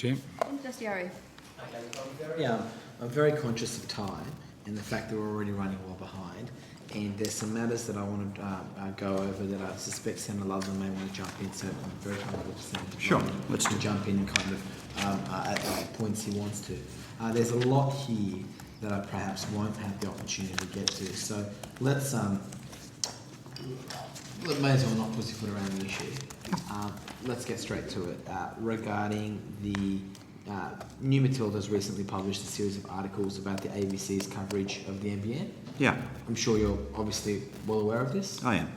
Chair. Trustee Arrow. I'm very conscious of time and the fact that we're already running well behind. And there's some matters that I want to go over that I suspect Senator Ludlam may want to jump in. So I'm very comfortable to Senator Ludlam to jump in kind of at points he wants to. There's a lot here that I perhaps won't have the opportunity to get to. So let's may as well not pussyfoot around the issue. Let's get straight to it. Regarding the New Matilda's recently published a series of articles about the ABC's coverage of the NBN. Yeah. I'm sure you're obviously well aware of this. I am.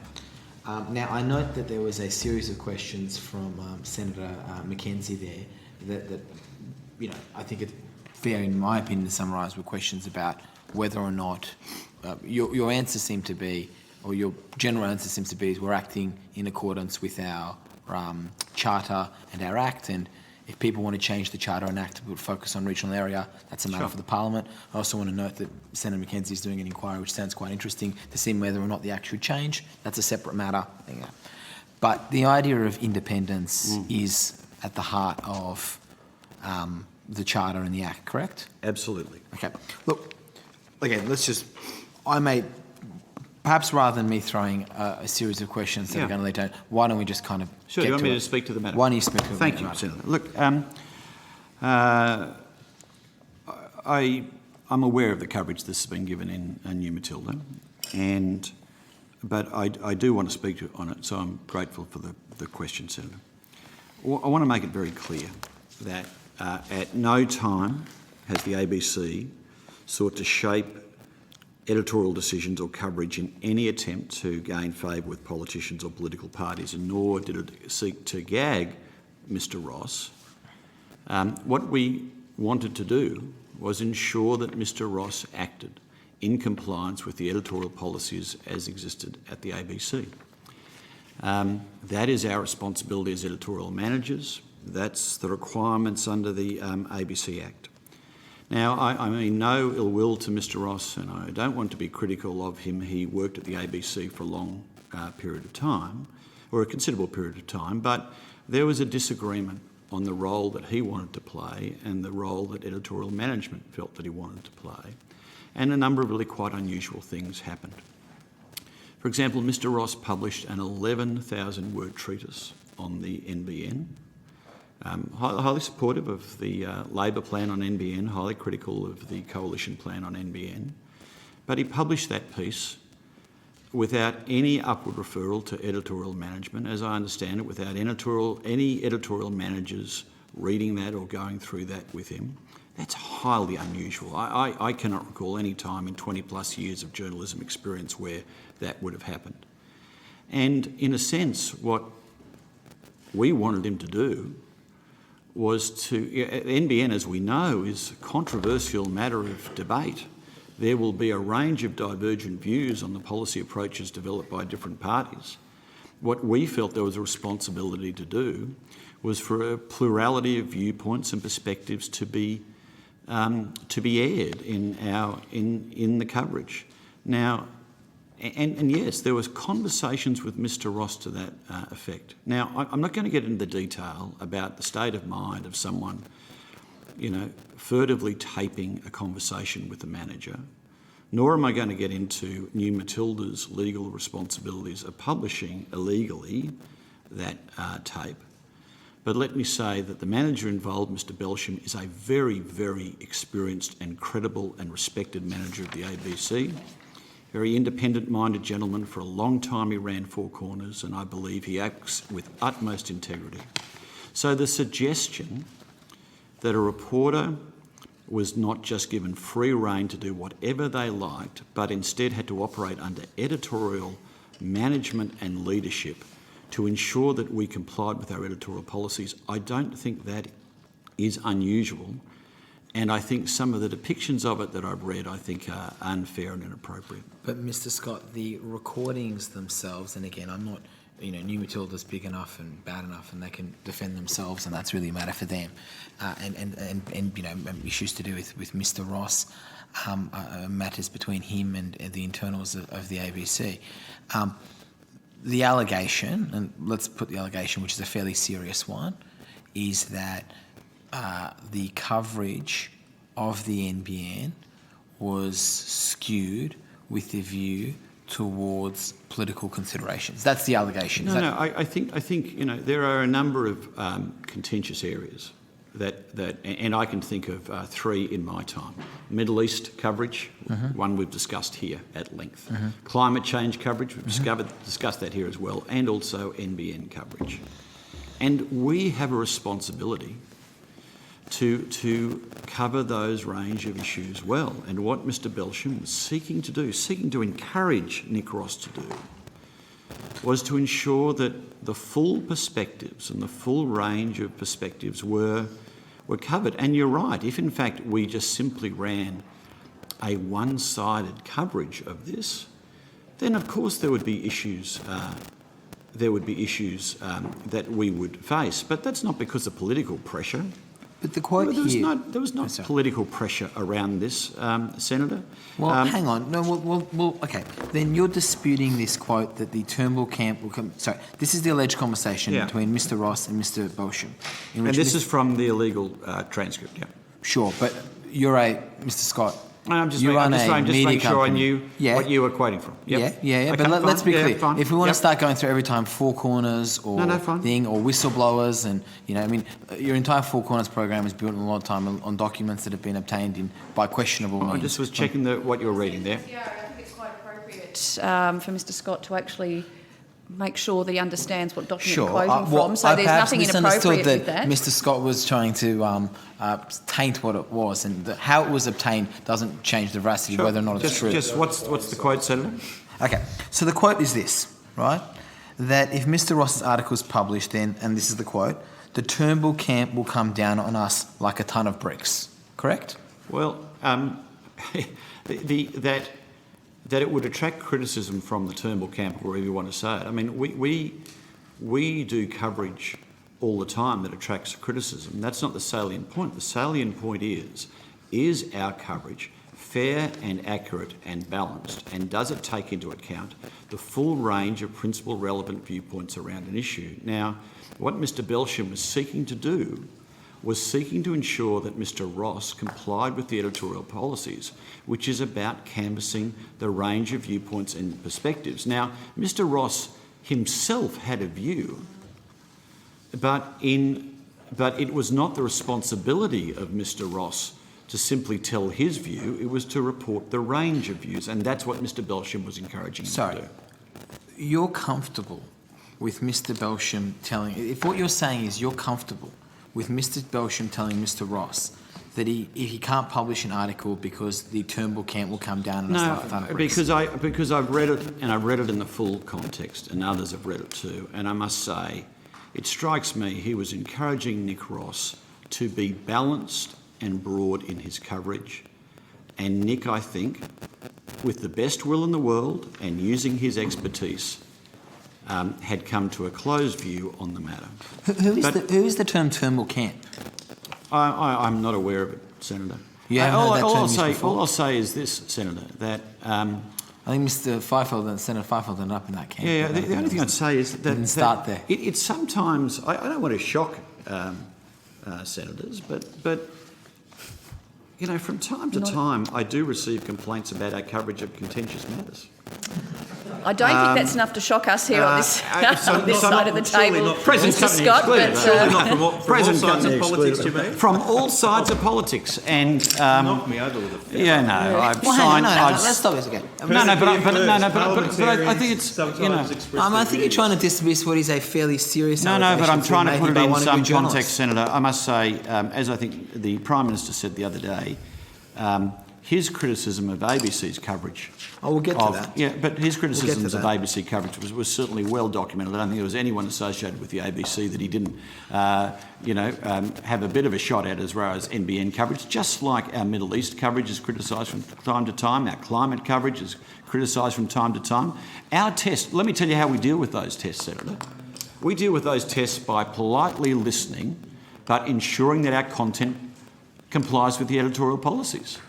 Now, I note that there was a series of questions from Senator Mackenzie there that you know, I think it's fair, in my opinion, to summarise, were questions about whether or not your answer seemed to be, or your general answer seems to be, is we're acting in accordance with our Charter and our Act, and if people want to change the Charter and Act to focus on regional area, that's a matter for the Parliament. I also want to note that Senator Mackenzie is doing an inquiry, which sounds quite interesting, to see whether or not the Act should change. That's a separate matter. But the idea of independence is at the heart of the Charter and the Act, correct? Absolutely. Okay. Look, again, perhaps rather than me throwing a series of questions that are going to lead down, why don't we just kind of Sure, get you want to me it? to speak to the matter? Why don't you speak to it? Thank you, Senator. Look, I'm aware of the coverage this has been given in New Matilda, but I do want to speak on it, so I'm grateful for the question, Senator. I want to make it very clear that at no time has the ABC sought to shape editorial decisions or coverage in any attempt to gain favour with politicians or political parties, and nor did it seek to gag Mr Ross. What we wanted to do was ensure that Mr Ross acted in compliance with the editorial policies as existed at the ABC. That is our responsibility as editorial managers. That's the requirements under the ABC Act. Now, I mean no ill will to Mr Ross, and I don't want to be critical of him. He worked at the ABC for a long period of time, or a considerable period of time, but there was a disagreement on the role that he wanted to play and the role that editorial management felt that he wanted to play. And a number of really quite unusual things happened. For example, Mr Ross published an 11,000-word treatise on the NBN, highly supportive of the Labor plan on NBN, highly critical of the Coalition plan on NBN. But he published that piece without any upward referral to editorial management, as I understand it, without any editorial managers reading that or going through that with him. That's highly unusual. I cannot recall any time in 20 plus years of journalism experience where that would have happened. And in a sense, what we wanted him to do was to, NBN, as we know, is a controversial matter of debate. There will be a range of divergent views on the policy approaches developed by different parties. What we felt there was a responsibility to do was for a plurality of viewpoints and perspectives to be aired in the coverage. Now, and yes, there was conversations with Mr Ross to that effect. Now, I'm not going to get into the detail about the state of mind of someone, furtively taping a conversation with the manager, nor am I going to get into New Matilda's legal responsibilities of publishing illegally that tape. But let me say that the manager involved, Mr Belsham, is a very, very experienced and credible and respected manager of the ABC. Very independent-minded gentleman. For a long time he ran Four Corners, and I believe he acts with utmost integrity. So the suggestion that a reporter was not just given free rein to do whatever they liked, but instead had to operate under editorial management and leadership to ensure that we complied with our editorial policies, I don't think that is unusual. And I think some of the depictions of it that I've read, I think, are unfair and inappropriate. But Mr Scott, the recordings themselves, and again, I'm not, New Matilda's big enough and bad enough, and they can defend themselves, and that's really a matter for them. And issues to do with Mr Ross, matters between him and the internals of the ABC. The allegation, and let's put the allegation, which is a fairly serious one, is that the coverage of the NBN was skewed with the view towards political considerations. That's the allegation. I think there are a number of contentious areas and I can think of three in my time. Middle East coverage, one we've discussed here at length. Climate change coverage, we've discussed that here as well, and also NBN coverage. And we have a responsibility to cover those range of issues well. And what Mr Belsham was seeking to encourage Nick Ross to do, was to ensure that the full perspectives and the full range of perspectives were covered. And you're right, if in fact we just simply ran a one-sided coverage of this, then of course there would be issues that we would face. But that's not because of political pressure. But the quote there was not political pressure around this, Senator. Well, hang on. No, well, okay. Then you're disputing this quote that the Turnbull camp will come... Sorry, this is the alleged conversation between Mr Ross and Mr Belsham. And this is from the illegal transcript, yeah. Sure, but you're Mr Scott... I'm just making sure I knew what you were quoting from. Yep. Yeah. Okay, but let's be clear. Fine. If we want to start going through every time Four Corners or or whistleblowers, and your entire Four Corners program is built in a lot of time on documents that have been obtained by questionable means. I just was checking what you were reading there. Yeah, I think it's quite appropriate for Mr Scott to actually make sure that he understands what document you're quoting from. So there's nothing inappropriate with that. Mr Scott was trying to taint what it was, and how it was obtained doesn't change the veracity of whether or not it's true. Just what's the quote, Senator? Okay, so the quote is this, right? That if Mr Ross's article is published, then, and this is the quote, the Turnbull camp will come down on us like a ton of bricks. Correct? Well, that it would attract criticism from the Turnbull camp, or wherever you want to say it. I mean, we do coverage all the time that attracts criticism. That's not the salient point. The salient point is our coverage fair and accurate and balanced, and does it take into account the full range of principal relevant viewpoints around an issue? Now, what Mr Belsham was seeking to do was seeking to ensure that Mr Ross complied with the editorial policies, which is about canvassing the range of viewpoints and perspectives. Now, Mr Ross himself had a view, but it was not the responsibility of Mr Ross to simply tell his view. It was to report the range of views, and that's what Mr Belsham was encouraging him to do. You're comfortable with Mr Belsham telling... If what you're saying is you're comfortable with Mr Belsham telling Mr Ross that if he can't publish an article because the Turnbull camp will come down and no, because I've read it, and I've read it in the full context, and others have read it too, and I must say, it strikes me he was encouraging Nick Ross to be balanced and broad in his coverage, and Nick, I think, with the best will in the world and using his expertise, had come to a closed view on the matter. Who is the term Turnbull camp? I'm not aware of it, Senator. All I'll say is this, Senator, that... I think Mr Fifield and Senator Fifield ended up in that camp. Yeah, the only thing I'd say is that... Didn't start there. It's sometimes... I don't want to shock senators, but from time to time, I do receive complaints about our coverage of contentious matters. I don't think that's enough to shock us here on this side of the table, Present Mr company Scott. Present sides of politics, you mean? From all sides of politics, and knock me over with a fair. yeah, no, I've Well, signed. let's stop this again. But I think it's I think you're trying to dismiss what is a fairly serious but I'm trying to put it in some context, context, Senator. I must say, as I think the Prime Minister said the other day, his criticism of ABC's coverage... Oh, we'll get to that. Yeah, but his criticisms of ABC coverage was certainly well documented. I don't think there was anyone associated with the ABC that he didn't, have a bit of a shot at as far as NBN coverage, just like our Middle East coverage is criticised from time to time, our climate coverage is criticised from time to time. Our test, let me tell you how we deal with those tests, Senator. We deal with those tests by politely listening, but ensuring that our content complies with the editorial policies.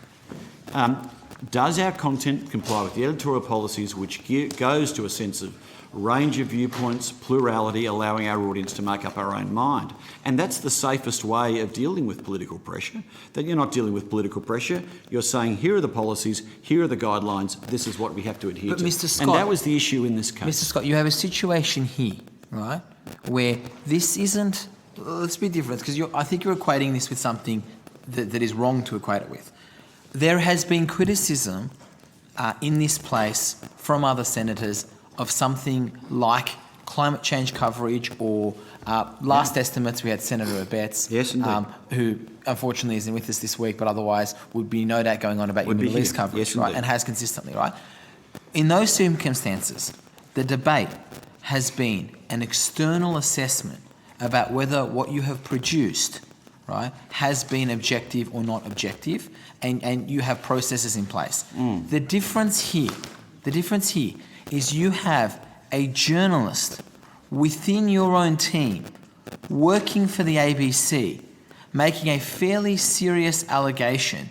Does our content comply with the editorial policies, which goes to a sense of range of viewpoints, plurality, allowing our audience to make up our own mind. And that's the safest way of dealing with political pressure, that you're not dealing with political pressure, you're saying here are the policies, here are the guidelines, this is what we have to adhere to. Mr. Scott, and that was the issue in this case. Mr. Scott, you have a situation here, right, where this isn't, let's be different, because I think you're equating this with something that is wrong to equate it with. There has been criticism in this place from other senators of something like climate change coverage or last estimates. We had Senator Abetz, yes, indeed, who unfortunately isn't with us this week, but otherwise would be no doubt going on about your Middle East coverage, yes, right, and has consistently, right? In those circumstances, the debate has been an external assessment about whether what you have produced, right, has been objective or not objective, and you have processes in place. The difference here is you have a journalist within your own team working for the ABC making a fairly serious allegation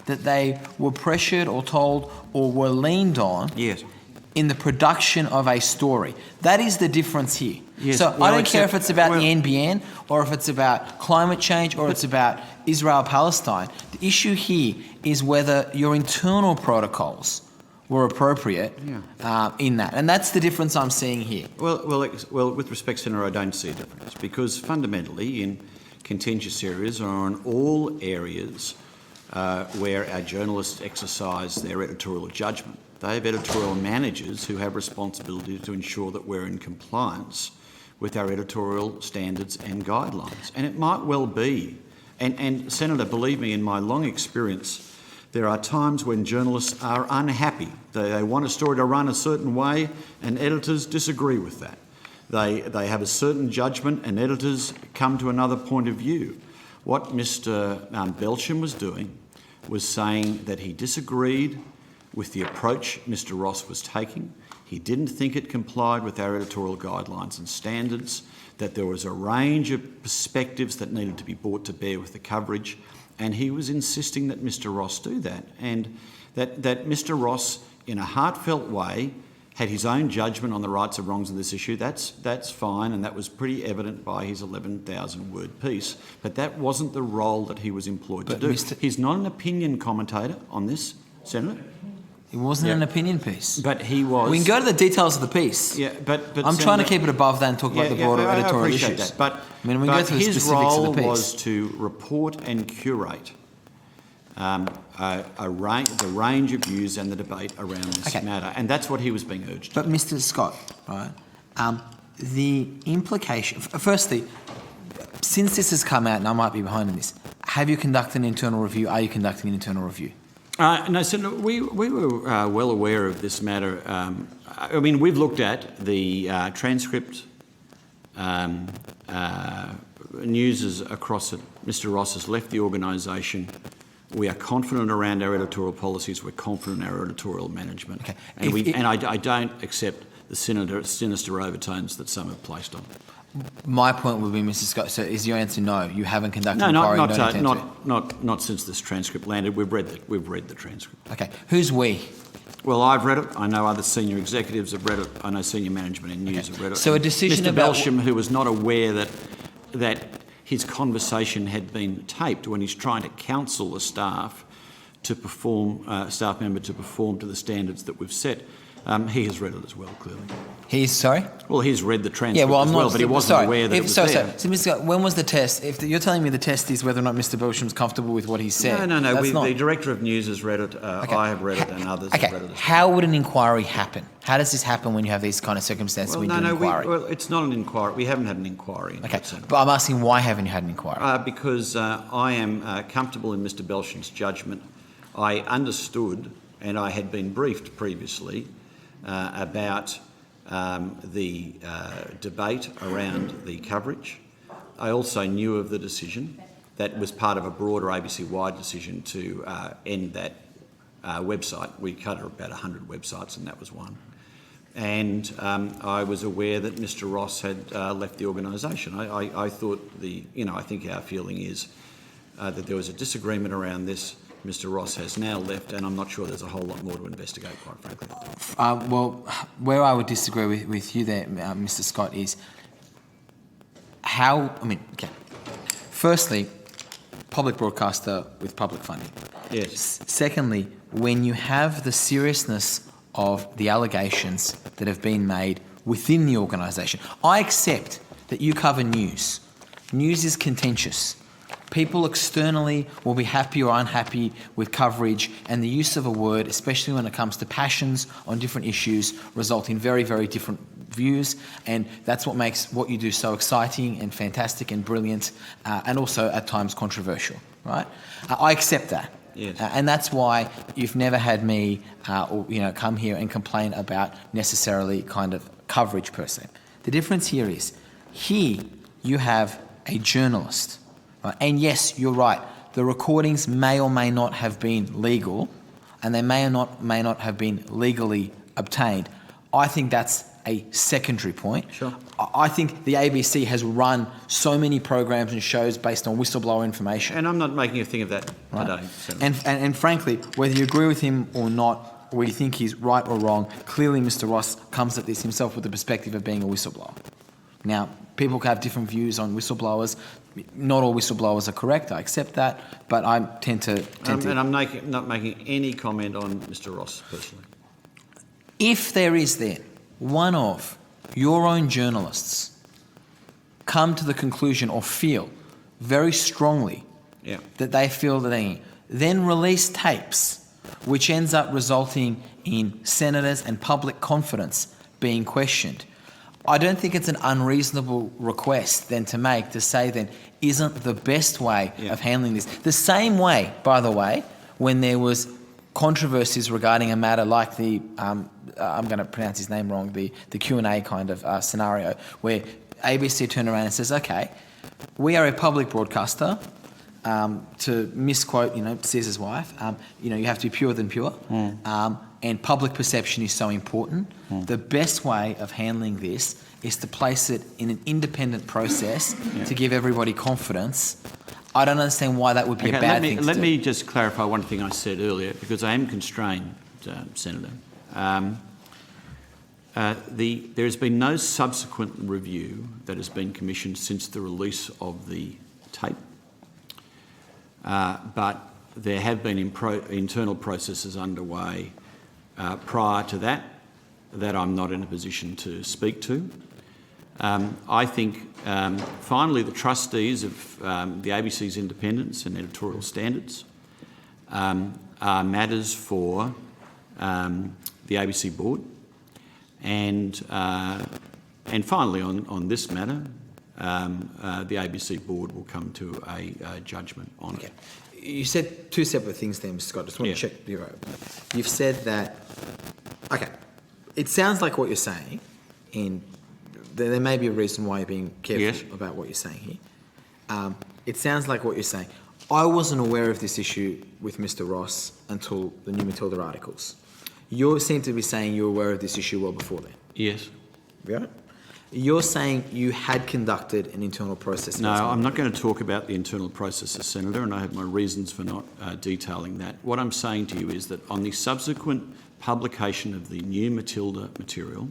that they were pressured or told or were leaned on yes, in the production of a story. That is the difference here. Yes, So well, I don't care if it's about well, the NBN or if it's about climate change or it's about Israel-Palestine. The issue here is whether your internal protocols were appropriate in that. And that's the difference I'm seeing here. Well, with respect, Senator, I don't see a difference because fundamentally in contentious areas or in all areas where our journalists exercise their editorial judgment, they have editorial managers who have responsibility to ensure that we're in compliance with our editorial standards and guidelines. And it might well be, and Senator, believe me, in my long experience, there are times when journalists are unhappy. They want a story to run a certain way and editors disagree with that. They have a certain judgment and editors come to another point of view. What Mr Belsham was doing was saying that he disagreed with the approach Mr Ross was taking. He didn't think it complied with our editorial guidelines and standards, that there was a range of perspectives that needed to be brought to bear with the coverage, and he was insisting that Mr Ross do that, and that Mr Ross, in a heartfelt way, had his own judgment on the rights and wrongs of this issue. That's fine, and that was pretty evident by his 11,000-word piece, but that wasn't the role that he was employed to do. He's not an opinion commentator on this, Senator. It wasn't an opinion piece. But he was. We can go to the details of the piece. Yeah, but I'm Senator, trying to keep it above that and talk about the broader editorial issues. That. But, I mean, we can go through the his specifics role of the piece. was to report and curate the range of views and the debate around this matter, and that's what he was being urged to do. But Mr Scott, right, the implication... Firstly, since this has come out, and I might be behind in this, have you conducted an internal review? Are you conducting an internal review? No, Senator, we were well aware of this matter. I mean, we've looked at the transcript, news is across it. Mr Ross has left the organisation. We are confident around our editorial policies. We're confident in our editorial management. Okay. And, I don't accept the sinister overtones that some have placed on it. My point would be, Mr Scott, so is your answer no? You haven't conducted an inquiry? Not since this transcript landed. We've read the transcript. Okay. Who's we? Well, I've read it. I know other senior executives have read it. I know senior management and news have read it. So a decision Mr. about... Belsham, who was not aware that his conversation had been taped when he's trying to counsel the staff member to perform to the standards that we've set. He has read it as well, clearly. He's sorry? Well, he's read the transcript but he wasn't aware that it was there. So, Mr. Scott, when was the test? You're telling me the test is whether or not Mr. Belsham's comfortable with what he said. No. The Director of News has read it. I have read it, and others have read it as well. How would an inquiry happen? How does this happen when you have these kind of circumstances when you do an inquiry? It's not an inquiry. We haven't had an inquiry. Okay, but I'm asking why haven't you had an inquiry? Because I am comfortable in Mr. Belsham's judgment. I understood, and I had been briefed previously about the debate around the coverage. I also knew of the decision. That was part of a broader ABC-wide decision to end that website. We cut about 100 websites, and that was one. And I was aware that Mr. Ross had left the organisation. I thought I think our feeling is that there was a disagreement around this. Mr Ross has now left, and I'm not sure there's a whole lot more to investigate, quite frankly. Well, where I would disagree with you there, Mr Scott, is firstly, public broadcaster with public funding. Yes. Secondly, when you have the seriousness of the allegations that have been made within the organisation, I accept that you cover news. News is contentious. People externally will be happy or unhappy with coverage, and the use of a word, especially when it comes to passions on different issues, result in very, very different views, and that's what makes what you do so exciting and fantastic and brilliant, and also at times controversial, right? I accept that. Yes. And that's why you've never had me come here and complain about necessarily kind of coverage per se. The difference here is, here you have a journalist, right? And yes, you're right, the recordings may or may not have been legal, and they may not have been legally obtained. I think that's a secondary point. Sure. I think the ABC has run so many programs and shows based on whistleblower information. And I'm not making a thing of that Right? today. And frankly, whether you agree with him or not, or you think he's right or wrong, clearly Mr Ross comes at this himself with the perspective of being a whistleblower. Now, people can have different views on whistleblowers. Not all whistleblowers are correct, I accept that, but I tend to... And I'm not making any comment on Mr Ross personally. If there is then one of your own journalists come to the conclusion or feel very strongly that they feel that they then release tapes, which ends up resulting in senators and public confidence being questioned, I don't think it's an unreasonable request then to make, to say then, isn't the best way of handling this? The same way, by the way, when there was controversies regarding a matter like the, I'm going to pronounce his name wrong, the Q&A kind of scenario, where ABC turned around and says, okay, we are a public broadcaster, to misquote, Caesar's wife, you have to be purer than pure, and public perception is so important. The best way of handling this is to place it in an independent process to give everybody confidence. I don't understand why that would be a bad thing to do. Let me just clarify one thing I said earlier, because I am constrained, Senator. There has been no subsequent review that has been commissioned since the release of the tape, but there have been internal processes underway prior to that I'm not in a position to speak to. I think, finally, the trustees of the ABC's independence and editorial standards are matters for the ABC board, and finally, on this matter, the ABC board will come to a judgment on it. You said two separate things there, Mr Scott. Just want to check you out. You've said that, okay, it sounds like what you're saying, and there may be a reason why you're being careful about what you're saying here. It sounds like what you're saying. I wasn't aware of this issue with Mr Ross until the New Matilda articles. You seem to be saying you were aware of this issue well before then. Yes. Yeah. You're saying you had conducted an internal process. No, I'm not going to talk about the internal processes, Senator, and I have my reasons for not detailing that. What I'm saying to you is that on the subsequent publication of the New Matilda material,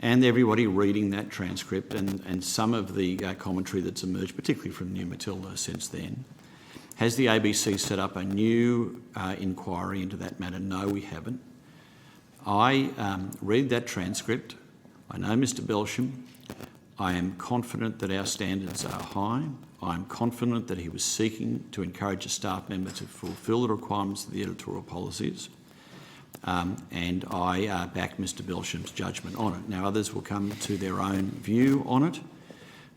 and everybody reading that transcript and some of the commentary that's emerged, particularly from New Matilda since then, has the ABC set up a new inquiry into that matter? No, we haven't. I read that transcript. I know Mr Belsham. I am confident that our standards are high. I am confident that he was seeking to encourage a staff member to fulfil the requirements of the editorial policies. And I back Mr Belsham's judgment on it. Now, others will come to their own view on it,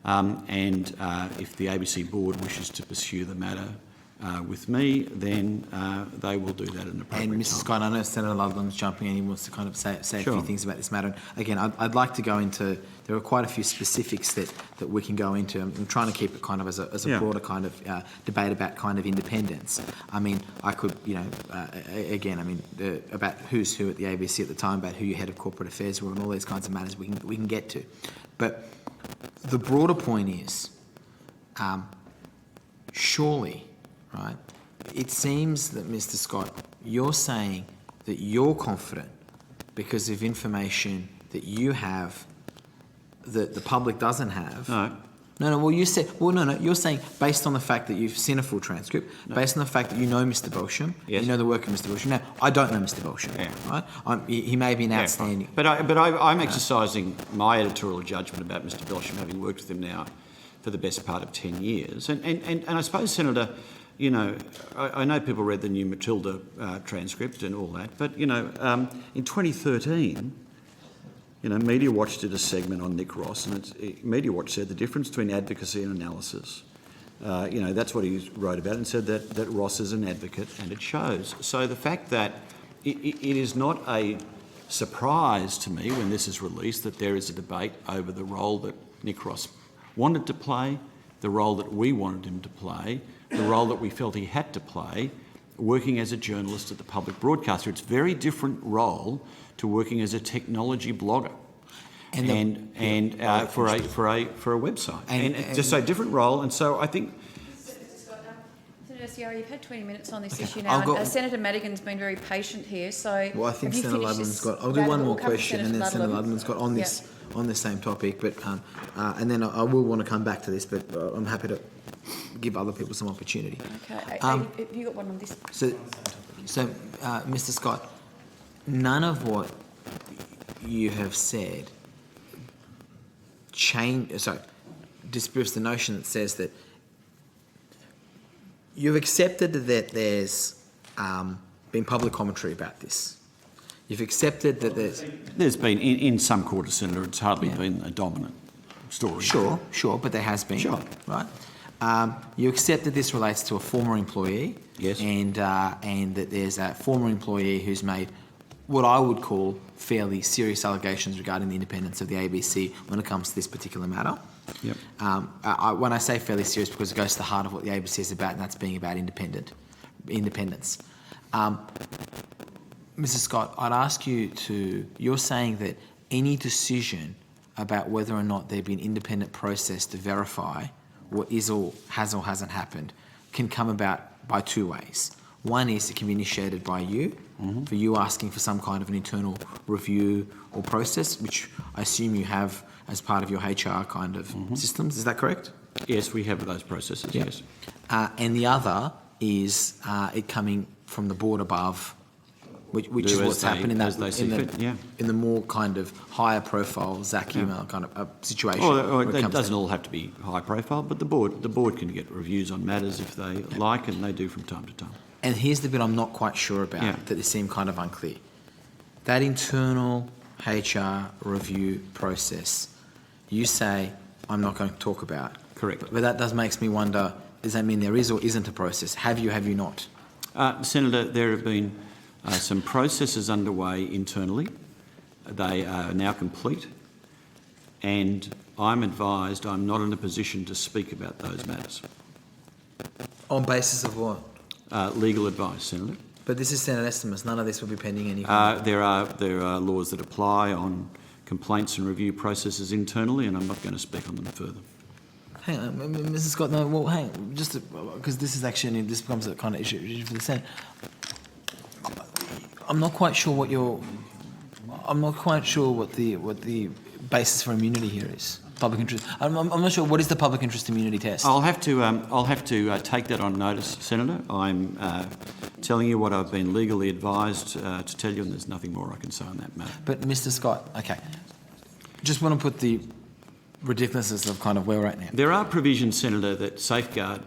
and if the ABC board wishes to pursue the matter with me, then they will do that in appropriate time. And Mr Scott, I know Senator Ludlam's jumping in. He wants to kind of say a few things about this matter. And again, I'd like to go into, there are quite a few specifics that we can go into. I'm trying to keep it kind of as a broader kind of debate about kind of independence. I mean, I could, about who's who at the ABC at the time, about who your head of corporate affairs were, and all these kinds of matters we can get to. But the broader point is, surely, right, it seems that, Mr. Scott, you're saying that you're confident because of information that you have that the public doesn't have. No, well, you said, you're saying based on the fact that you've seen a full transcript, based on the fact that you know Mr. Belsham, yes. You know the work of Mr. Belsham. Now, I don't know Mr. Belsham, right? He may be an outstanding... But I'm exercising my editorial judgment about Mr. Belsham, having worked with him now for the best part of 10 years. And I suppose, Senator, you know, I know people read the new Matilda transcript and all that, but, you know, in 2013... You know, Media Watch did a segment on Nick Ross, and Media Watch said the difference between advocacy and analysis. You know, that's what he wrote about, and said that Ross is an advocate, and it shows. So the fact that it is not a surprise to me when this is released that there is a debate over the role that Nick Ross wanted to play, the role that we wanted him to play, the role that we felt he had to play, working as a journalist at the public broadcaster. It's a very different role to working as a technology blogger, and for a website, and just a different role. And so I think, Senator Sciarra, you've had 20 minutes on this issue now. Senator Madigan's been very patient here. So, well, I think Senator Ludman's got. I'll do one more question, and then Senator Ludman's got on this on the same topic. But and then I will want to come back to this, but I'm happy to give other people some opportunity. Okay. Have you got one on this? So, Mr. Scott, none of what you have said disproves the notion that says that you've accepted that there's been public commentary about this. You've accepted that there's been in some quarters, Senator. It's hardly been a dominant story. Sure, but there has been. Sure, right. You accept that this relates to a former employee. Yes. And that there's a former employee who's made what I would call fairly serious allegations regarding the independence of the ABC when it comes to this particular matter. Yep. When I say fairly serious, because it goes to the heart of what the ABC is about, and that's being about independence. Mrs. Scott, I'd ask you you're saying that any decision about whether or not there be an independent process to verify what is or hasn't happened can come about by two ways. One is it can be initiated by you, for you asking for some kind of an internal review or process, which I assume you have as part of your HR kind of systems. Is that correct? Yes, we have those processes, yes. And the other is it coming from the board above, which is what's happened in the more kind of higher profile Zach email kind of situation. It doesn't all have to be high profile, but the board can get reviews on matters if they like, and they do from time to time. And here's the bit I'm not quite sure about that they seem kind of unclear. That internal HR review process, you say I'm not going to talk about. Correct. But that makes me wonder, does that mean there is or isn't a process? Have you not? Senator, there have been some processes underway internally. They are now complete, and I'm advised I'm not in a position to speak about those matters. On basis of what? Legal advice, Senator. But this is Senate estimates. None of this will be pending any. There are laws that apply on complaints and review processes internally, and I'm not going to speak on them further. Hang on, Mrs. Scott. No, well, hang on, just because this becomes a kind of issue for the Senate. I'm not quite sure what the basis for immunity here is. Public interest. I'm not sure what is the public interest immunity test. I'll have to take that on notice, Senator. I'm telling you what I've been legally advised to tell you, and there's nothing more I can say on that matter. But Mr. Scott, okay, just want to put the ridiculousness of kind of where we're at now. There are provisions, Senator, that safeguard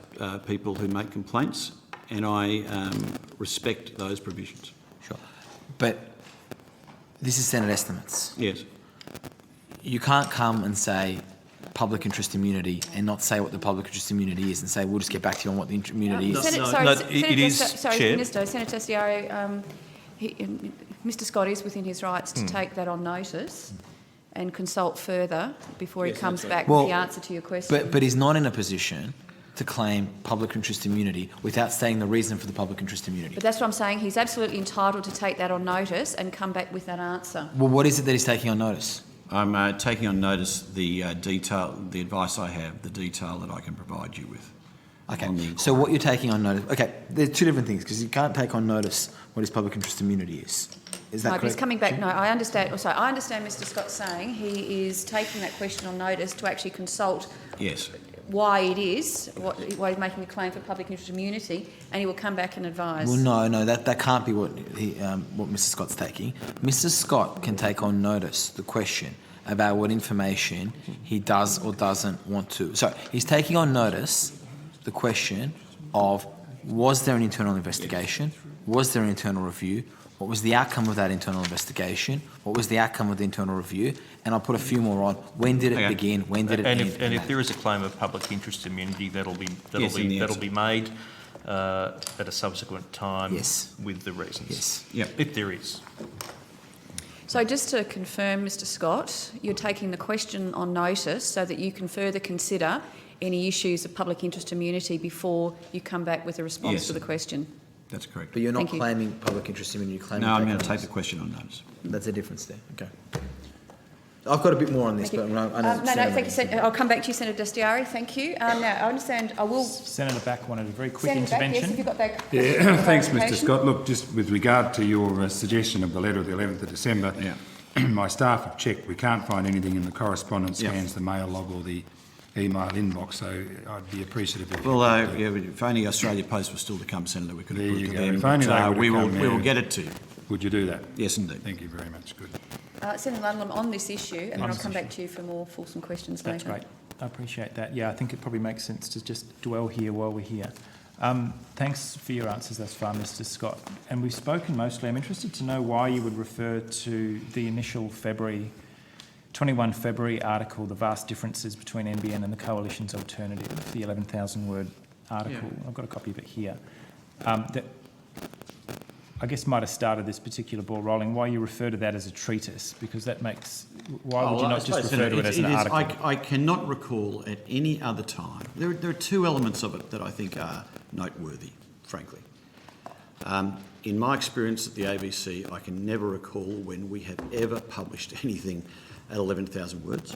people who make complaints, and I respect those provisions. Sure, but this is Senate estimates. Yes. You can't come and say public interest immunity and not say what the public interest immunity is and say we'll just get back to you on what the immunity is. Minister, Senator Sciarra, Mr. Scott is within his rights to take that on notice and consult further before he comes back with the answer to your question. But he's not in a position to claim public interest immunity without stating the reason for the public interest immunity. But that's what I'm saying. He's absolutely entitled to take that on notice and come back with that answer. Well, what is it that he's taking on notice? I'm taking on notice the advice I have, the detail that I can provide you with. Okay, on the so what you're taking on notice, okay, there's two different things, because you can't take on notice what his public interest immunity is. Is that No, correct? but he's coming back. No, I understand. I understand Mr. Scott saying he is taking that question on notice to actually consult Yes. why it is, why he's making a claim for public interest immunity, and he will come back and advise. Well, no, that can't be what Mr. Scott's taking. Mr. Scott can take on notice the question about what information he does or doesn't want to. So he's taking on notice the question of, was there an internal investigation? Was there an internal review? What was the outcome of that internal investigation? What was the outcome of the internal review? And I'll put a few more on. When did it begin? When did it end? And if there is a claim of public interest immunity, that'll be made at a subsequent time with the reasons. Yes. Yep. If there is. So just to confirm, Mr. Scott, you're taking the question on notice so that you can further consider any issues of public interest immunity before you come back with a response to the question. That's correct. But you're not Thank you. claiming public interest immunity, you're claiming... No, I'm going to take on take the question on notice. notice. That's a difference there. Okay. I've got a bit more on this, but I know... Thank you, Senator. I'll come back to you, Senator Dastiari. Thank you. Now, I understand I will... Senator Back wanted a very quick Senator Back, intervention. yes, if you've got that... Yeah, thanks, Mr. clarification. Scott. Look, just with regard to your suggestion of the letter of the 11th of December, my staff have checked. We can't find anything in the correspondence scans, the mail log or the email inbox, so I'd be appreciative if Well, if only Australia Post was still to come, Senator, we could have There put you it to go. them. If only they would we have will come we will there. get it to you. Would you do that? Yes, indeed. Thank you very much. Good. Senator Ludlam, on this issue, and then On I'll this come back issue. to you for more fulsome questions That's later. great. I appreciate that. Yeah, I think it probably makes sense to just dwell here while we're here. Thanks for your answers thus far, Mr. Scott. And we've spoken mostly. I'm interested to know why you would refer to the initial 21 February article, the vast differences between NBN and the Coalition's alternative, the 11,000-word article. I've got a copy of it here. That I guess might have started this particular ball rolling. Why you refer to that as a treatise? Because that makes... Why would you not just refer to it as an article? I cannot recall at any other time. There are two elements of it that I think are noteworthy, frankly. In my experience at the ABC, I can never recall when we have ever published anything at 11,000 words.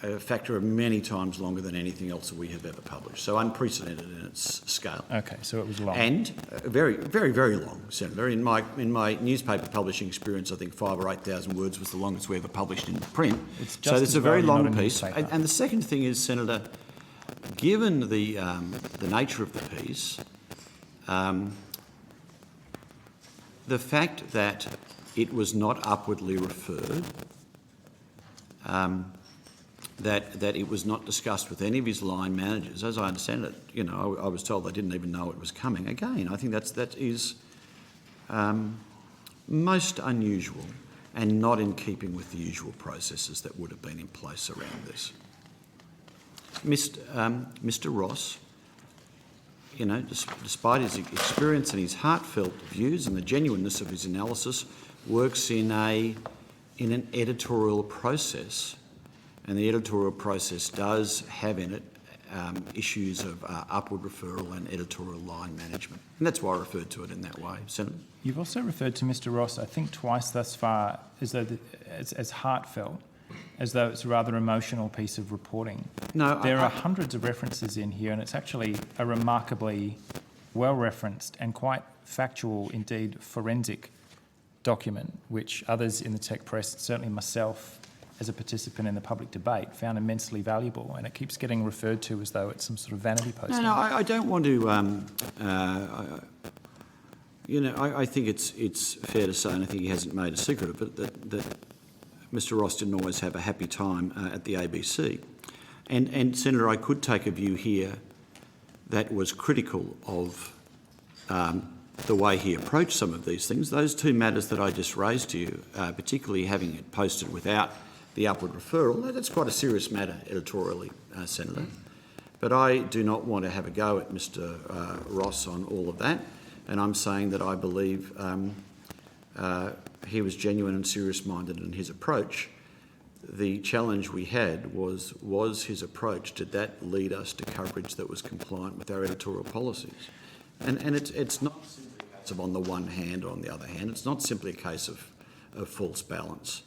A factor of many times longer than anything else that we have ever published. So unprecedented in its scale. Okay, so it was long. And very, very, very long, Senator. In my newspaper publishing experience, I think 5,000 or 8,000 words was the longest we ever published in print. It's just so it's as a very well you're long not a piece. newspaper. And the second thing is, Senator, given the nature of the piece, the fact that it was not upwardly referred, that it was not discussed with any of his line managers, as I understand it, I was told they didn't even know it was coming. Again, I think that is most unusual and not in keeping with the usual processes that would have been in place around this. Mr. Ross, despite his experience and his heartfelt views and the genuineness of his analysis, works in an editorial process, and the editorial process does have in it issues of upward referral and editorial line management, and that's why I referred to it in that way, Senator. You've also referred to Mr. Ross, I think twice thus far, as though as heartfelt, as though it's a rather emotional piece of reporting. No, there are hundreds of references in here, and it's actually a remarkably well-referenced and quite factual, indeed forensic document, which others in the tech press, certainly myself as a participant in the public debate, found immensely valuable, and it keeps getting referred to as though it's some sort of vanity posting. No, I don't want to... I think it's fair to say, and I think he hasn't made a secret of it, that Mr. Ross didn't always have a happy time at the ABC. And Senator, I could take a view here that was critical of the way he approached some of these things. Those two matters that I just raised to you, particularly having it posted without the upward referral, that's quite a serious matter editorially, Senator. But I do not want to have a go at Mr. Ross on all of that, and I'm saying that I believe he was genuine and serious-minded in his approach. The challenge we had was his approach, did that lead us to coverage that was compliant with our editorial policies? And it's not simply a case of on the one hand or on the other hand. It's not simply a case of false balance.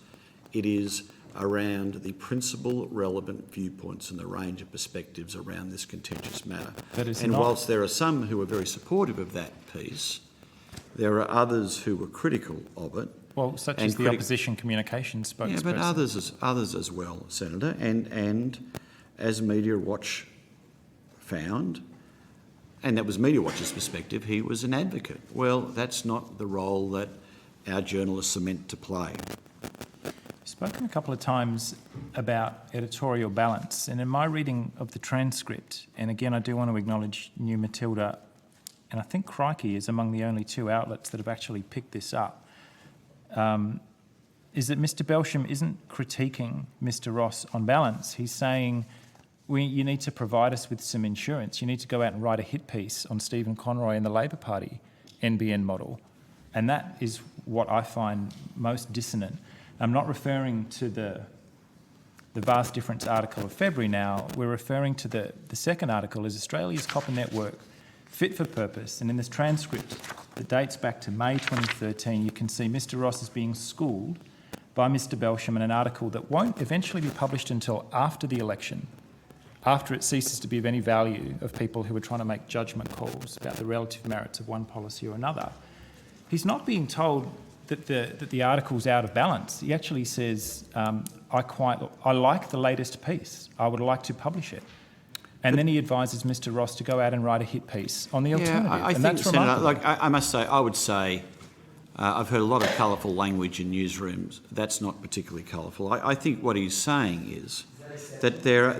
It is, around the principal relevant viewpoints and the range of perspectives around this contentious matter. And whilst there are some who are very supportive of that piece, there are others who were critical of it. Well, such as the opposition communications spokesperson. Yeah, but others as well, Senator. And as Media Watch found, and that was Media Watch's perspective, he was an advocate. Well, that's not the role that our journalists are meant to play. You've spoken a couple of times about editorial balance, and in my reading of the transcript, and again I do want to acknowledge New Matilda, and I think Crikey is among the only two outlets that have actually picked this up, is that Mr Belsham isn't critiquing Mr Ross on balance. He's saying, you need to provide us with some insurance. You need to go out and write a hit piece on Stephen Conroy and the Labor Party NBN model. And that is what I find most dissonant. I'm not referring to the vast difference article of February now. We're referring to the second article, is Australia's copper network fit for purpose? And in this transcript that dates back to May 2013, you can see Mr Ross is being schooled by Mr Belsham in an article that won't eventually be published until after the election, after it ceases to be of any value of people who are trying to make judgment calls about the relative merits of one policy or another. He's not being told that the article's out of balance. He actually says, I like the latest piece. I would like to publish it. And then he advises Mr Ross to go out and write a hit piece on the alternative. I think, that's Senator, I must say, I would say, I've heard a lot of colourful language in newsrooms. That's not particularly colourful. I think what he's saying is that there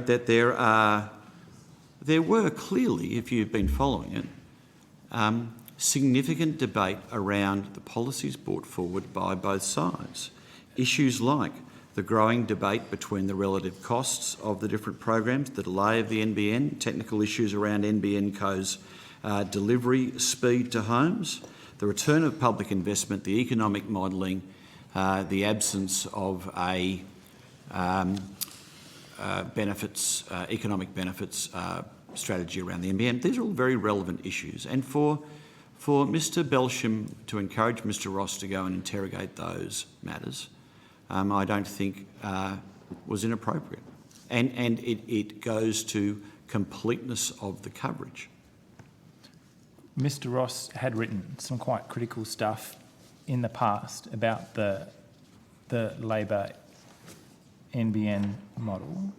were clearly, if you've been following it, significant debate around the policies brought forward by both sides. Issues like the growing debate between the relative costs of the different programs, the delay of the NBN, technical issues around NBN Co's delivery speed to homes, the return of public investment, the economic modelling, the absence of a economic benefits strategy around the NBN. These are all very relevant issues. And for Mr Belsham to encourage Mr Ross to go and interrogate those matters, I don't think was inappropriate. And it goes to completeness of the coverage. Mr Ross had written some quite critical stuff in the past about the Labor NBN model,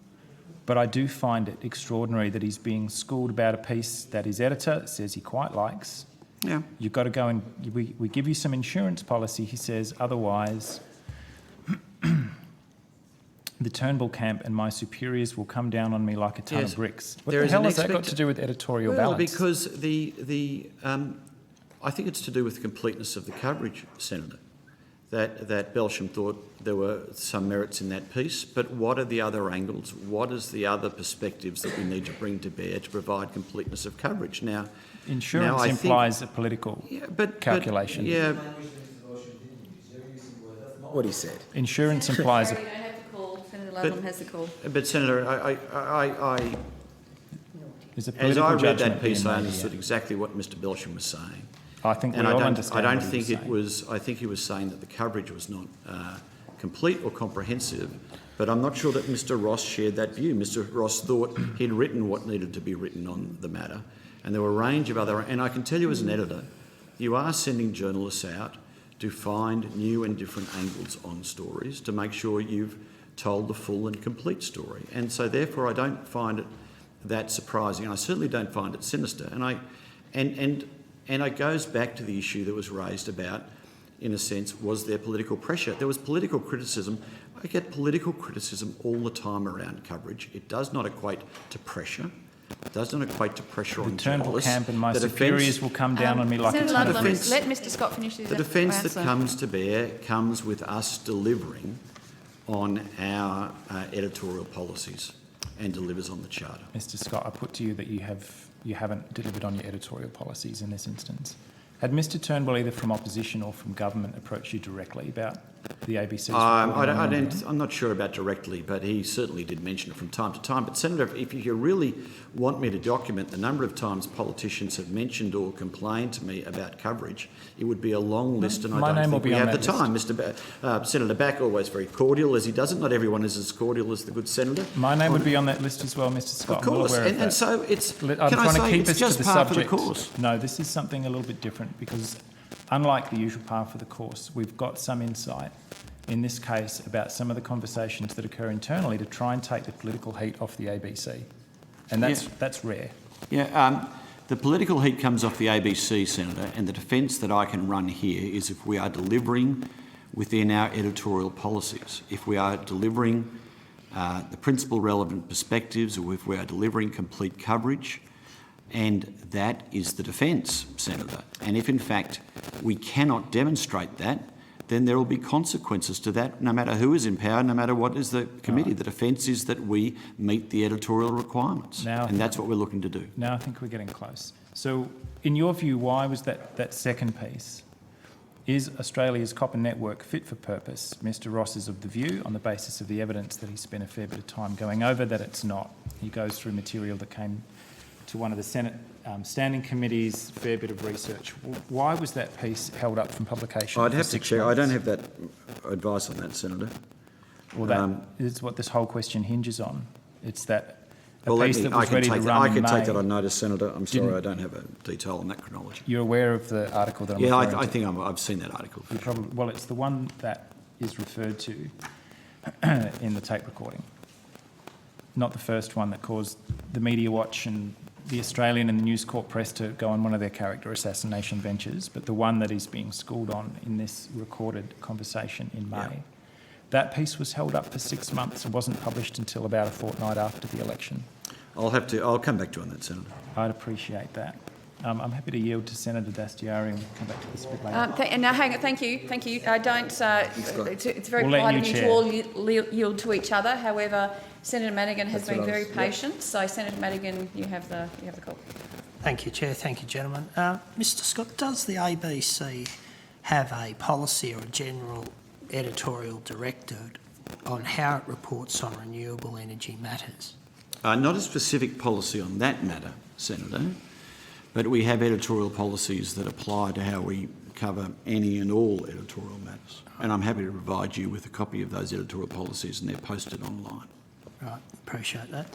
but I do find it extraordinary that he's being schooled about a piece that his editor says he quite likes. Yeah. You've got to go and we give you some insurance policy, he says, otherwise the Turnbull camp and my superiors will come down on me like a ton of bricks. What the hell has that got to do with editorial balance? Well, because I think it's to do with the completeness of the coverage, Senator, that Belsham thought there were some merits in that piece, but what are the other angles? What is the other perspectives that we need to bring to bear to provide completeness of coverage? Now, insurance implies a political calculation. What he said. Insurance implies Sorry, you don't have the call. Senator Ludlam has the call. But Senator, There's a as political I read judgment that piece, being I made understood here. exactly what Mr Belsham was saying. I think we And all I understand don't what he think was it saying. was. I think he was saying that the coverage was not complete or comprehensive. But I'm not sure that Mr Ross shared that view. Mr Ross thought he'd written what needed to be written on the matter, and there were a range of other. And I can tell you, as an editor, you are sending journalists out to find new and different angles on stories to make sure you've told the full and complete story. And so, therefore, I don't find it that surprising. And I certainly don't find it sinister. And it goes back to the issue that was raised about, in a sense, was there political pressure? There was political criticism. I get political criticism all the time around coverage. It does not equate to pressure. It does not equate to pressure on Turnbull journalists. camp and my superiors will come down on me like a Senator ton of Ludlam, bricks. let Mr Scott finish his The defence that answer. comes to bear comes with us delivering on our editorial policies and delivers on the Charter. Mr Scott, I put to you that you haven't delivered on your editorial policies in this instance. Had Mr Turnbull, either from opposition or from government, approached you directly about the ABC's I'm not sure about directly, but he certainly did mention it from time to time. But Senator, if you really want me to document the number of times politicians have mentioned or complained to me about coverage, it would be a long list, and I don't think we have the time. Senator Back, always very cordial, as he doesn't. Not everyone is as cordial as the good senator. My name would be on that list as well, Mr. Scott. Of course, and so it's. I'm trying to keep us just to the par subject. For the course. No, this is something a little bit different because, unlike the usual par for the course, we've got some insight in this case about some of the conversations that occur internally to try and take the political heat off the ABC, and that's rare. Yeah, the political heat comes off the ABC, Senator, and the defence that I can run here is if we are delivering within our editorial policies, if we are delivering the principal relevant perspectives, or if we are delivering complete coverage, and that is the defence, Senator. And if in fact we cannot demonstrate that, then there will be consequences to that, no matter who is in power, no matter what is the committee. The defence is that we meet the editorial requirements, and that's what we're looking to do. Now I think we're getting close. So, in your view, why was that second piece? Is Australia's copper network fit for purpose? Mr. Ross is of the view, on the basis of the evidence that he spent a fair bit of time going over, that it's not. He goes through material that came to one of the Senate standing committees, fair bit of research. Why was that piece held up from publication? I'd have to check. I don't have that advice on that, Senator. Well, that is what this whole question hinges on. It's that piece that I was ready to run I in can May. take that on notice, Senator. I'm sorry, I don't have a detail on that chronology. You're aware of the article that I'm referring to? I think I've seen that article. Well, it's the one that is referred to in the tape recording. Not the first one that caused the Media Watch and the Australian and the News Corp press to go on one of their character assassination ventures, but the one that is being schooled on in this recorded conversation in May. Yeah. That piece was held up for 6 months and wasn't published until about a fortnight after the election. I'll come back to you on that, Senator. I'd appreciate that. I'm happy to yield to Senator Dastyari and we'll come back to this a bit later. Now, hang on, thank you. I don't. It's very polite of you to all yield to each other. However, Senator Madigan has been very patient. So, Senator Madigan, you have the call. Thank you, Chair. Thank you, gentlemen. Mr. Scott, does the ABC have a policy or a general editorial directive on how it reports on renewable energy matters? Not a specific policy on that matter, Senator. But we have editorial policies that apply to how we cover any and all editorial matters. And I'm happy to provide you with a copy of those editorial policies, and they're posted online. Right, appreciate that.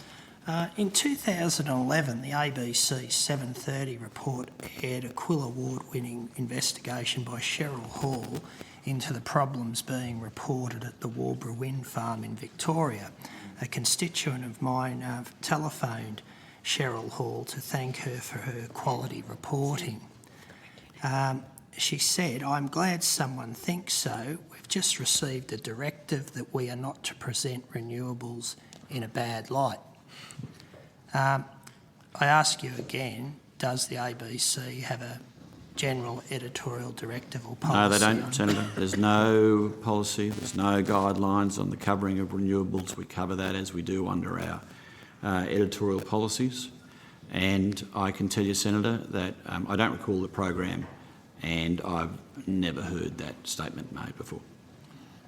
In 2011, the ABC 7:30 report aired a Quill Award-winning investigation by Cheryl Hall into the problems being reported at the Walbra Wind Farm in Victoria. A constituent of mine telephoned Cheryl Hall to thank her for her quality reporting. She said, "I'm glad someone thinks so. We've just received a directive that we are not to present renewables in a bad light." I ask you again, does the ABC have a general editorial directive or policy? No, they don't, Senator. There's no policy, there's no guidelines on the covering of renewables. We cover that as we do under our editorial policies, and I can tell you, Senator, that I don't recall the program, and I've never heard that statement made before.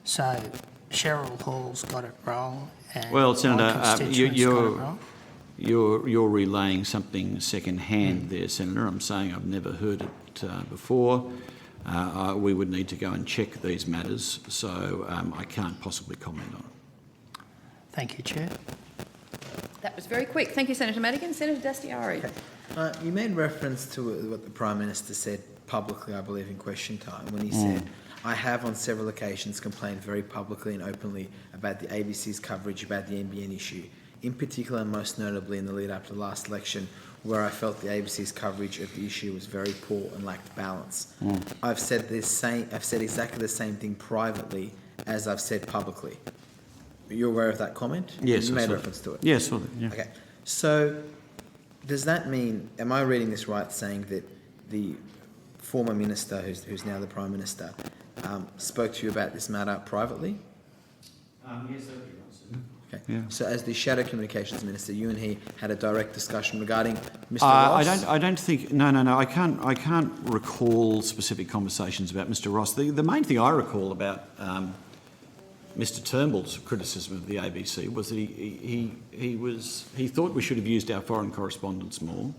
So Cheryl Hall's got it wrong, and well, Senator, wrong? You're relaying something second-hand there, Senator. I'm saying I've never heard it before. We would need to go and check these matters, so I can't possibly comment on it. Thank you, Chair. That was very quick. Thank you, Senator Madigan. Senator Dastyari. You made reference to what the Prime Minister said publicly, I believe, in question time, when he said, "I have on several occasions complained very publicly and openly about the ABC's coverage about the NBN issue, in particular and most notably in the lead up to the last election, where I felt the ABC's coverage of the issue was very poor and lacked balance. I've said exactly the same thing privately as I've said publicly." You're aware of that comment? Yes, you made reference to it. Yes, yeah. Okay. So, does that mean? Am I reading this right, saying that the former minister, who's now the Prime Minister, spoke to you about this matter privately? Yes, that would be right, sir. Okay. Yeah. So as the Shadow Communications Minister, you and he had a direct discussion regarding Mr. Ross? I don't think... No. I can't recall specific conversations about Mr. Ross. The main thing I recall about Mr. Turnbull's criticism of the ABC was that he thought we should have used our foreign correspondence more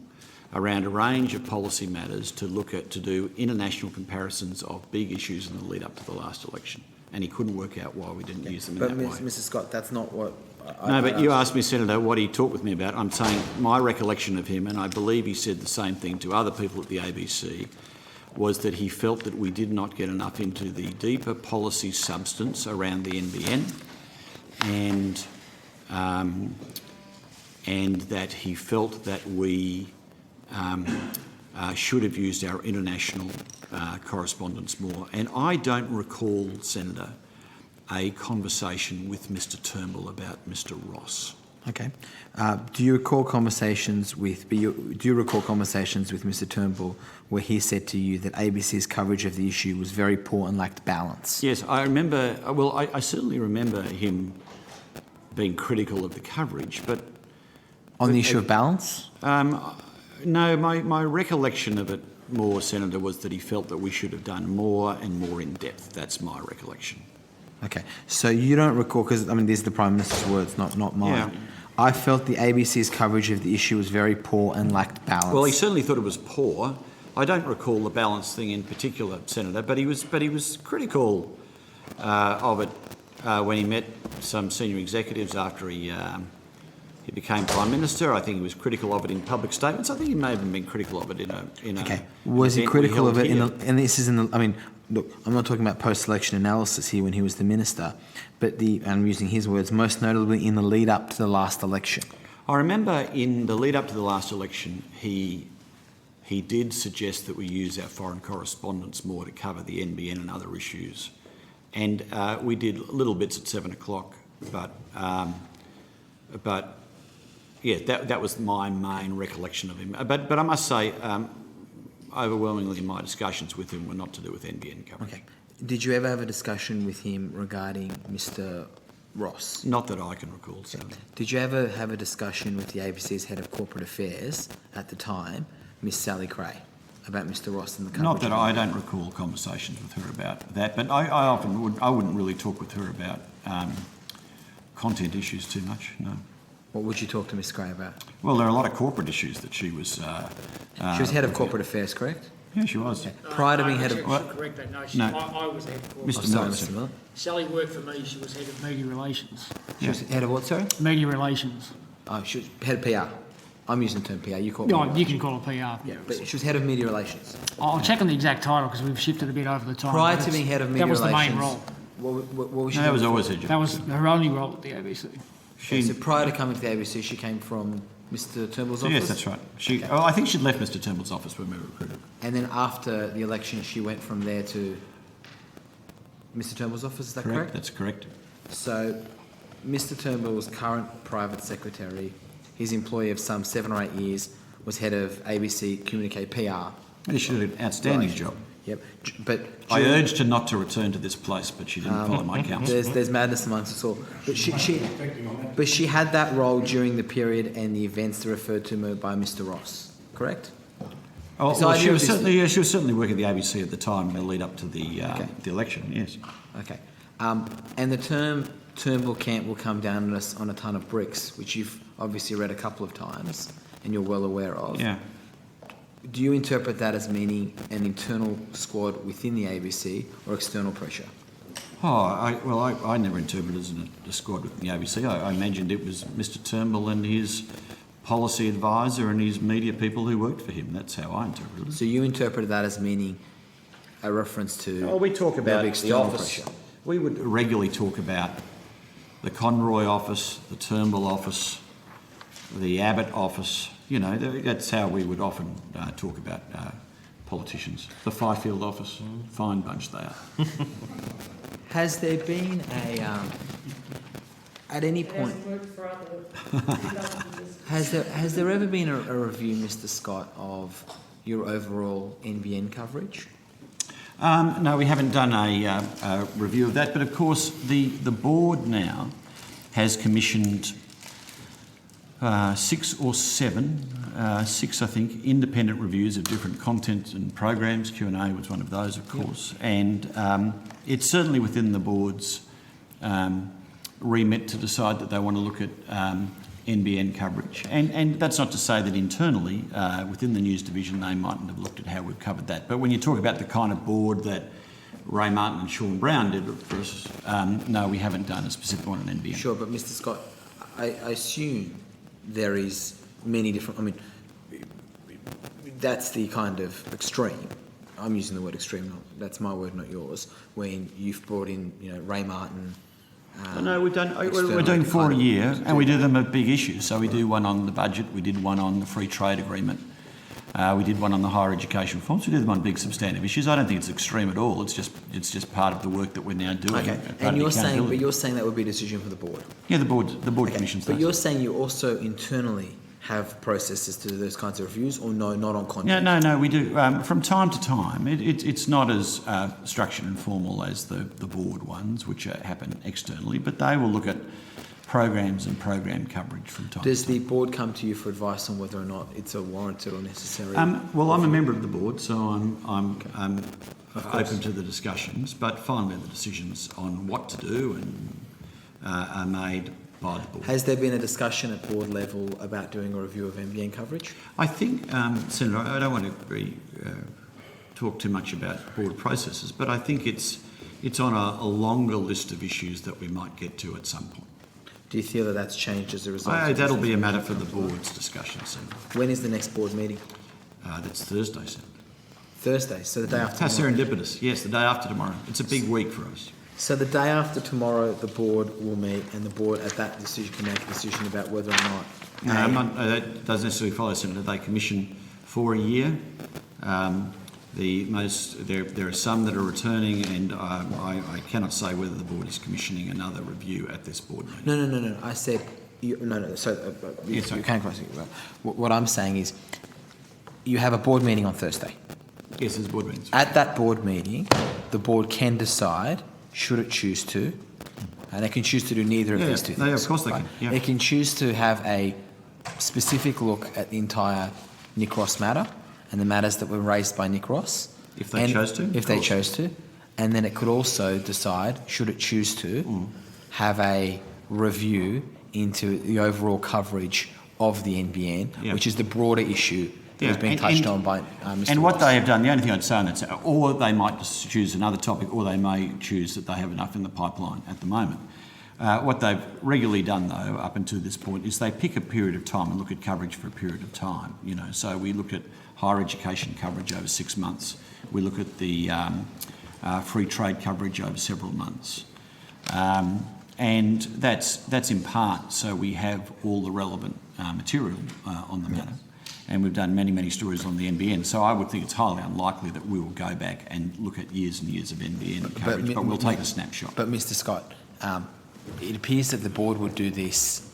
around a range of policy matters to do international comparisons of big issues in the lead up to the last election. And he couldn't work out why we didn't use them in that way. But Mr. Scott, that's not what... But you asked me, Senator, what he talked with me about. I'm saying my recollection of him, and I believe he said the same thing to other people at the ABC, was that he felt that we did not get enough into the deeper policy substance around the NBN, and that he felt that we should have used our international correspondence more. And I don't recall, Senator, a conversation with Mr. Turnbull about Mr. Ross. Okay. Do you recall conversations with Mr. Turnbull where he said to you that ABC's coverage of the issue was very poor and lacked balance? Yes, I remember. Well, I certainly remember him being critical of the coverage, but on the issue of balance? No, my recollection of it more, Senator, was that he felt that we should have done more and more in depth. That's my recollection. Okay, so you don't recall, because, I mean, these are the Prime Minister's words, not mine. Yeah. I felt the ABC's coverage of the issue was very poor and lacked balance. Well, he certainly thought it was poor. I don't recall the balance thing in particular, Senator, but he was critical of it when he met some senior executives after he became Prime Minister. I think he was critical of it in public statements. I think he may have been critical of it in a Okay. Was he critical of it and this is in the, I mean, look, I'm not talking about post-election analysis here when he was the Minister, but I'm using his words, most notably in the lead up to the last election. I remember in the lead up to the last election, he did suggest that we use our foreign correspondence more to cover the NBN and other issues. And we did little bits at 7 o'clock, but yeah, that was my main recollection of him. But I must say, overwhelmingly my discussions with him were not to do with NBN coverage. Okay. Did you ever have a discussion with him regarding Mr. Ross? Not that I can recall, so. Did you ever have a discussion with the ABC's Head of Corporate Affairs at the time, Miss Sally Cray, about Mr. Ross and the coverage? Not that I don't recall conversations with her about that, but I wouldn't really talk with her about content issues too much, no. What would you talk to Miss Gray about? Well, there are a lot of corporate issues that she was... she was Head of Corporate Affairs, correct? Yeah, she was. Okay. Prior to being Head of... Correct that, no, I was Head of Corporate. Mr. Mr. Miller. Sally worked for me, she was Head of Media Relations. She was Head of what, sorry? Media Relations. Oh, she was Head of PR. I'm using the term PR, you call it... No, you can call it PR. Yeah, but she was Head of Media Relations. I'll check on the exact title because we've shifted a bit over the time. Prior to being Head of Media Relations... That was the main role. What was she No, that was always her job. That was her only role at the ABC. So prior to coming to the ABC, she came from Mr. Turnbull's office? Yes, that's right. I think she'd left Mr. Turnbull's office when we recruited. And then after the election, she went from there to Mr. Turnbull's office, is that correct? That's correct. So Mr. Turnbull's current private secretary, his employee of some 7 or 8 years, was head of ABC Communique PR. He should have an outstanding job. Yep, but I urged her not to return to this place, but she didn't follow my counsel. there's madness amongst us all. But she had that role during the period and the events referred to by Mr. Ross, correct? Oh, well, she was certainly working at the ABC at the time in the lead up to the election. Yes. Okay, and the term Turnbull camp will come down on us on a ton of bricks, which you've obviously read a couple of times and you're well aware of. Yeah. Do you interpret that as meaning an internal squad within the ABC or external pressure? I never interpreted it as a squad within the ABC. I imagined it was Mr. Turnbull and his policy advisor and his media people who worked for him. That's how I interpreted it. So you interpreted that as meaning a reference to... we talk about the external office. pressure. We would regularly talk about the Conroy office, the Turnbull office, the Abbott office. You know, that's how we would often talk about politicians. The Fifield office, fine bunch they are. Has there been at any point... Has there ever been a review, Mr. Scott, of your overall NBN coverage? No, we haven't done a review of that, but of course the board now has commissioned 6 or 7, 6 I think, independent reviews of different content and programs. Q&A was one of those, of course, and it's certainly within the board's remit to decide that they want to look at NBN coverage. And that's not to say that internally, within the news division, they mightn't have looked at how we've covered that. But when you talk about the kind of board that Ray Martin and Sean Brown did for us, no, we haven't done a specific one on NBN. Sure, but Mr. Scott, I assume there is many different, I mean, that's the kind of extreme. I'm using the word extreme, that's my word, not yours, when you've brought in, Ray Martin. No, we're doing 4 a year, and we do them at big issues. So we do one on the budget, we did one on the free trade agreement, we did one on the higher education reforms. We do them on big substantive issues. I don't think it's extreme at all. It's just part of the work that we're now doing. Okay, and you're saying that would be a decision for the board. Yeah, the board commissions. But you're saying you also internally have processes to do those kinds of reviews, or no, not on content? No, we do. From time to time, it's not as structured and formal as the board ones, which happen externally, but they will look at programs and program coverage from time to time. Does the board come to you for advice on whether or not it's a warranted or necessary? Well, I'm a member of the board, so I'm open to the discussions, but finally the decisions on what to do and are made by the board. Has there been a discussion at board level about doing a review of NBN coverage? I think, Senator, I don't want to talk too much about board processes, but I think it's on a longer list of issues that we might get to at some point. Do you feel that that's changed as a result? That'll be a matter for the board's discussion, Senator. When is the next board meeting? That's Thursday, Senator. Thursday, so the day after How tomorrow. serendipitous. Yes, the day after tomorrow. It's a big week for us. So the day after tomorrow, the board will meet, and the board at that decision can make a decision about whether or not. That doesn't necessarily follow, Senator. They commission for a year. There are some that are returning, and I cannot say whether the board is commissioning another review at this board meeting. No. I said no. So you can't cross it. What I'm saying is, you have a board meeting on Thursday. Yes, there's board meetings. At that board meeting, the board can decide, should it choose to, and they can choose to do neither of these two things. Of course they can. Yeah. They can choose to have a specific look at the entire Nick Ross matter and the matters that were raised by Nick Ross. If they chose to. If they chose to. And then it could also decide, should it choose to, have a review into the overall coverage of the NBN, which is the broader issue that has been touched on by Mr. And what Ross. they have done, the only thing I'd say on that, or they might just choose another topic, or they may choose that they have enough in the pipeline at the moment. What they've regularly done, though, up until this point, is they pick a period of time and look at coverage for a period of time. So we look at higher education coverage over 6 months. We look at the free trade coverage over several months. And that's in part so we have all the relevant material on the matter. And we've done many, many stories on the NBN. So I would think it's highly unlikely that we will go back and look at years and years of NBN coverage, but we'll take a snapshot. But Mr. Scott, it appears that the board would do this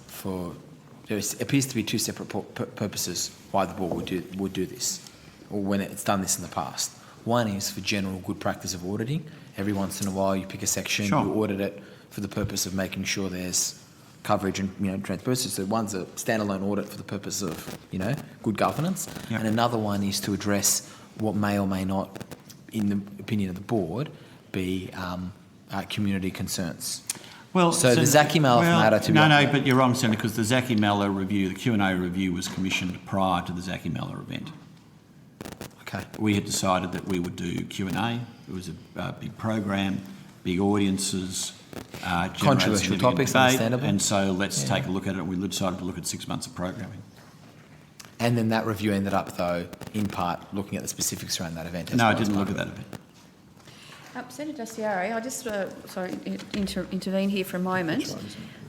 there appears to be two separate purposes why the board would do this, or when it's done this in the past. One is for general good practice of auditing. Every once in a while you pick a section, you audit it for the purpose of making sure there's coverage and transparency. So one's a standalone audit for the purpose of good governance, and another one is to address what may or may not, in the opinion of the board, be community concerns. Well, so the Zaki Mallah matter to be... No, but you're wrong, Senator, because the Zaki Mallah review, the Q&A review was commissioned prior to the Zaki Mallah event. Okay. We had decided that we would do Q&A. It was a big program, big audiences, controversial topics, debate, understandable. and so let's take a look at it. We decided to look at 6 months of programming. And then that review ended up, though, in part looking at the specifics around that event. No, it didn't look at that event. Senator Daciari, I just intervene here for a moment.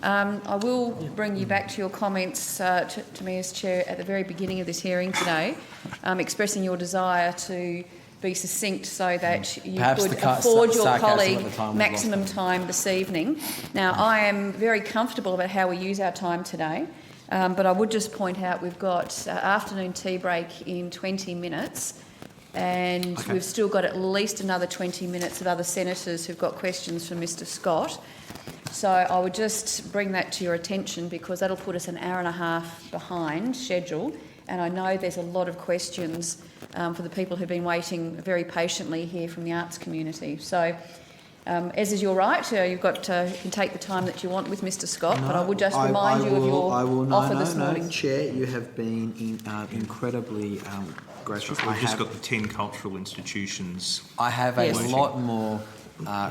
I will bring you back to your comments to me as Chair at the very beginning of this hearing today, expressing your desire to be succinct so that you could afford your colleague maximum time this evening. Now, I am very comfortable about how we use our time today, but I would just point out we've got afternoon tea break in 20 minutes. And we've still got at least another 20 minutes of other senators who've got questions for Mr. Scott. So I would just bring that to your attention because that'll put us an hour and a half behind schedule. And I know there's a lot of questions for the people who've been waiting very patiently here from the arts community. So, as is your right, you can take the time that you want with Mr. Scott, but I would just remind you of your offer this morning. Chair, you have been incredibly gracious. We've just got the 10 cultural institutions. I have a lot more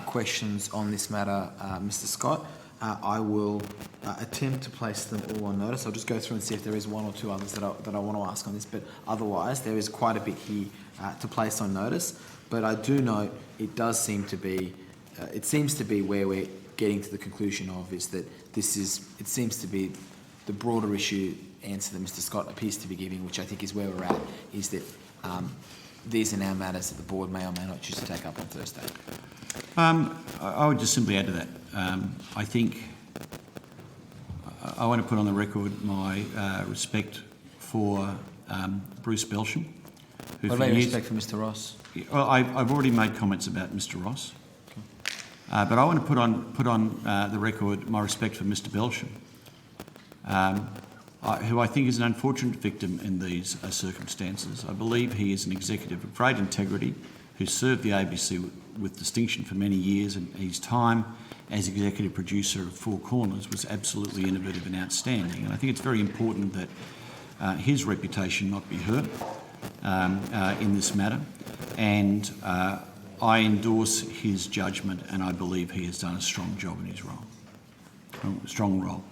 questions on this matter, Mr. Scott. I will attempt to place them all on notice. I'll just go through and see if there is one or two others that I want to ask on this, but otherwise there is quite a bit here to place on notice. But I do note it does seem to be, it seems to be where we're getting to the conclusion of is that it seems to be the broader issue answer that Mr. Scott appears to be giving, which I think is where we're at, is that these are now matters that the board may or may not choose to take up on Thursday. I would just simply add to that. I think I want to put on the record my respect for Bruce Belsham. What about your respect for Mr. Ross? Well, I've already made comments about Mr. Ross, but I want to put on the record my respect for Mr. Belsham, who I think is an unfortunate victim in these circumstances. I believe he is an executive of great integrity who served the ABC with distinction for many years, and his time as executive producer of Four Corners was absolutely innovative and outstanding. And I think it's very important that his reputation not be hurt in this matter. And I endorse his judgment, and I believe he has done a strong job in his role, strong role.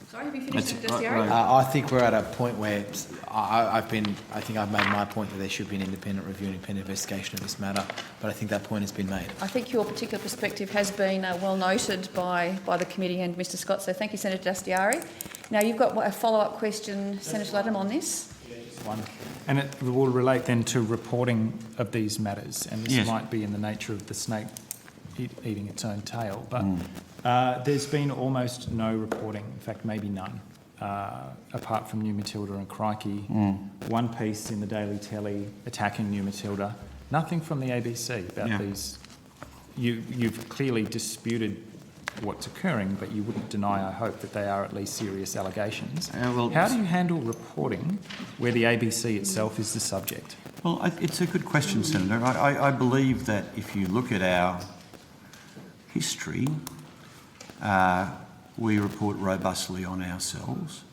Sorry, have you finished with Gary? I think we're at a point where I think I've made my point that there should be an independent review and independent investigation of this matter, but I think that point has been made. I think your particular perspective has been well noted by the committee and Mr. Scott, so thank you, Senator Dastyari. Now, you've got a follow-up question, Senator Latham, on this? One. And it will relate then to reporting of these matters, and this might be in the nature of the snake eating its own tail, but there's been almost no reporting, in fact maybe none, apart from New Matilda and Crikey. One piece in the Daily Telly attacking New Matilda, nothing from the ABC about these. You've clearly disputed what's occurring, but you wouldn't deny, I hope, that they are at least serious allegations. How do you handle reporting where the ABC itself is the subject? Well, it's a good question, Senator. I believe that if you look at our history, we report robustly on ourselves.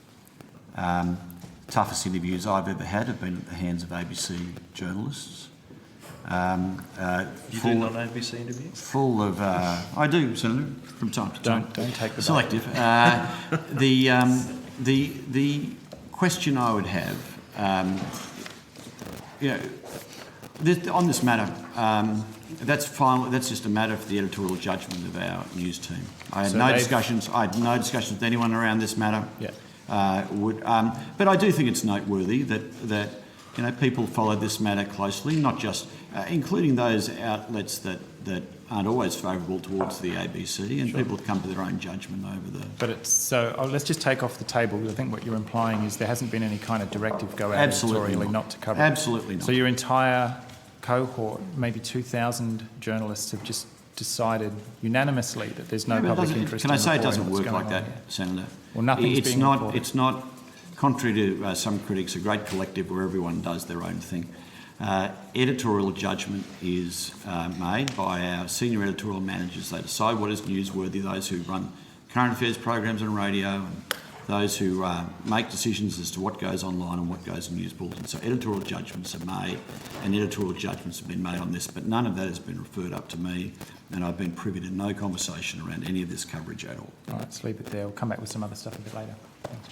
Toughest interviews I've ever had have been at the hands of ABC journalists. You do non-ABC interviews? Full of... I do, Senator, from time to time. Don't take the selective. The question I would have, on this matter, that's just a matter for the editorial judgment of our news team. I had no discussions with anyone around this matter. But I do think it's noteworthy that people follow this matter closely, not just including those outlets that aren't always favourable towards the ABC, and people have come to their own judgment over the... But let's just take off the table. I think what you're implying is there hasn't been any kind of directive go out editorially not to cover it. Absolutely not. So your entire cohort, maybe 2,000 journalists, have just decided unanimously that there's no public interest. Can I say it reporting doesn't what's work like going that, on here? Senator? Well, nothing's being reported. It's not, contrary to some critics, a great collective where everyone does their own thing. Editorial judgment is made by our senior editorial managers. They decide what is newsworthy, those who run current affairs programs on radio, and those who make decisions as to what goes online and what goes in news bulletins. So editorial judgments are made, and editorial judgments have been made on this, but none of that has been referred up to me, and I've been privy to no conversation around any of this coverage at all. All right, let's leave it there. We'll come back with some other stuff a bit later. Thanks.